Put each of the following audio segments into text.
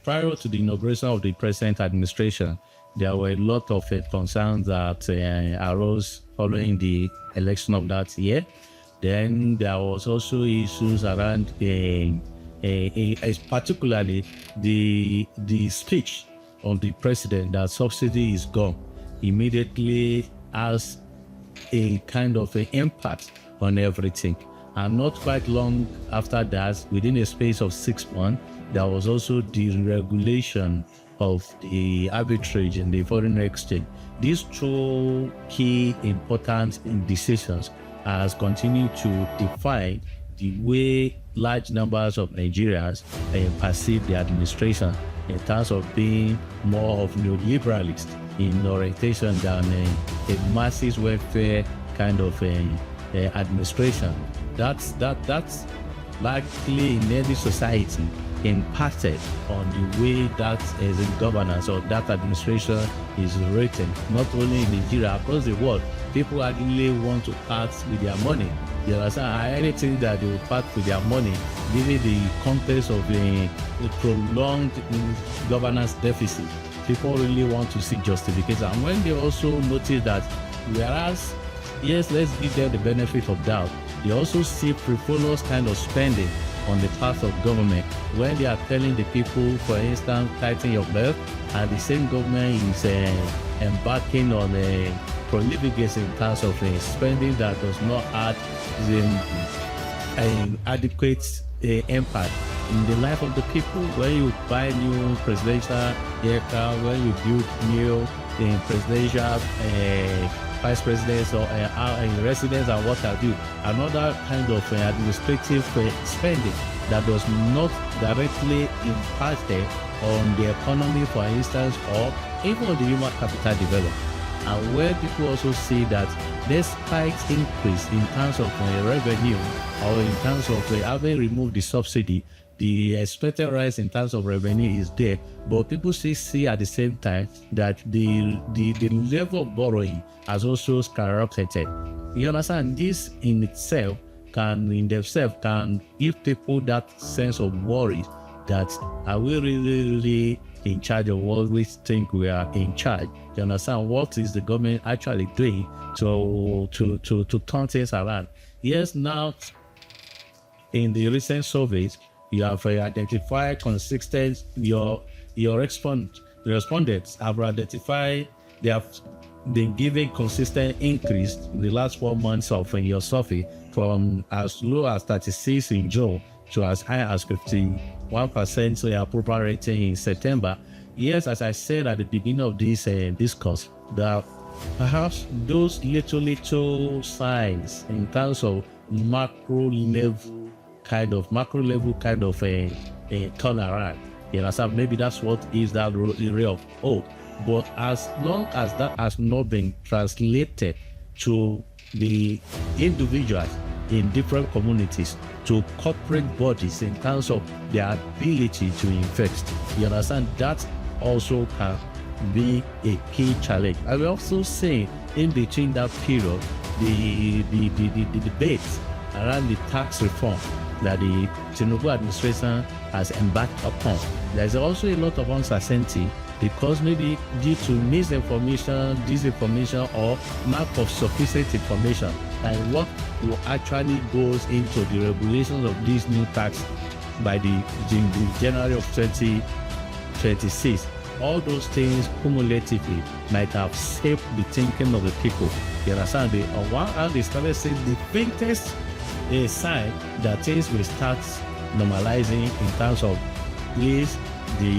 prior to the inauguration of the present administration, there were a lot of concerns that arose following the election of that year. Then there was also issues around particularly the speech of the president that subsidy is gone immediately has a kind of an impact on everything. And not quite long after that, within a space of 6 months, there was also the regulation of the arbitrage in the foreign exchange. These two key important decisions has continued to define the way large numbers of Nigerians perceive the administration in terms of being more of neoliberalist in orientation than a masses welfare kind of administration. That's likely in any society impacted on the way that as a governance or that administration is rated, not only in Nigeria, across the world. People actually want to part with their money. You understand? Anything that they will part with their money, given the context of a prolonged governance deficit, people really want to see justification. And when they also notice that, whereas, yes, let's give them the benefit of doubt, they also see frivolous kind of spending on the part of government when they are telling the people, for instance, tighten your belt, and the same government is embarking on a prolific in terms of spending that does not add an adequate impact in the life of the people. When you buy new presidential aircraft, when you build new presidential vice presidents or residents and what have you, another kind of administrative spending that does not directly impact on the economy, for instance, or even on the human capital development. And where people also see that despite increase in terms of revenue or in terms of having removed the subsidy, the expected rise in terms of revenue is there, but people still see at the same time that the level of borrowing has also skyrocketed. You understand? This in itself can give people that sense of worry that are we really in charge of what we think we are in charge? You understand? What is the government actually doing to turn things around? Yes, now in the recent surveys, you have identified consistent, your respondents have identified, they have been given consistent increase in the last 4 months of your survey, from as low as 36 in June to as high as 51%, so your approval rating in September. Yes, as I said at the beginning of this discourse, that perhaps those little signs in terms of macro level kind of a turnaround. You understand? Maybe that's what is that area of hope. But as long as that has not been translated to the individuals in different communities, to corporate bodies in terms of their ability to invest, you understand, that also can be a key challenge. I will also say in between that period, the debates around the tax reform that the Tinubu administration has embarked upon, there's also a lot of uncertainty because maybe due to misinformation, disinformation, or lack of sufficient information, and what will actually goes into the regulations of this new tax by the January of 2026. All those things cumulatively might have shaped the thinking of the people. You understand? On one hand, they started saying the faintest sign that things will start normalizing in terms of this, the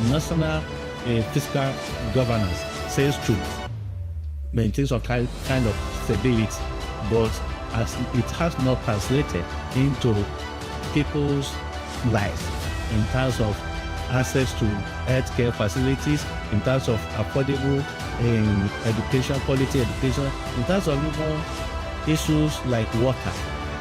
national fiscal governance says to maintain some kind of stability, but as it has not translated into people's lives in terms of access to healthcare facilities, in terms of affordable education, quality education, in terms of even issues like water,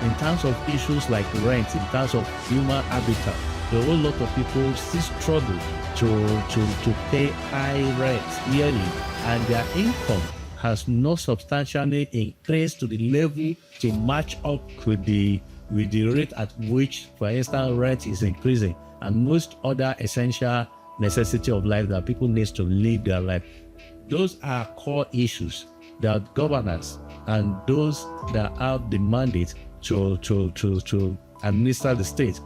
in terms of issues like rent, in terms of human habitat. A whole lot of people still struggle to pay high rents yearly, and their income has not substantially increased to the level to match up with the with the rate at which, for instance, rent is increasing and most other essential necessity of life that people need to live their life. Those are core issues that governors and those that have the mandate to administer the state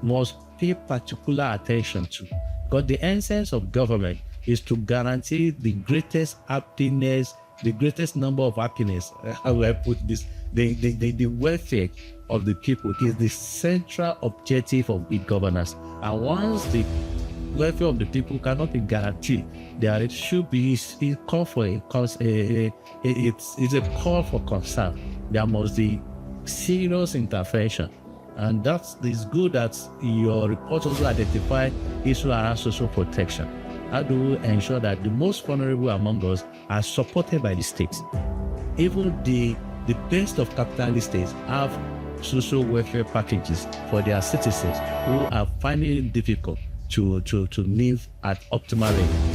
must pay particular attention to. Because the essence of government is to guarantee the greatest happiness, the greatest number of happiness. How will I put this? The welfare of the people is the central objective of big governance. And once the welfare of the people cannot be guaranteed, there it should be a call for it's a call for concern. There must be serious intervention. And that is good that your report also identify issues around social protection. How do we ensure that the most vulnerable among us are supported by the state? Even the best of capitalist states have social welfare packages for their citizens who are finding it difficult to live at optimal rate.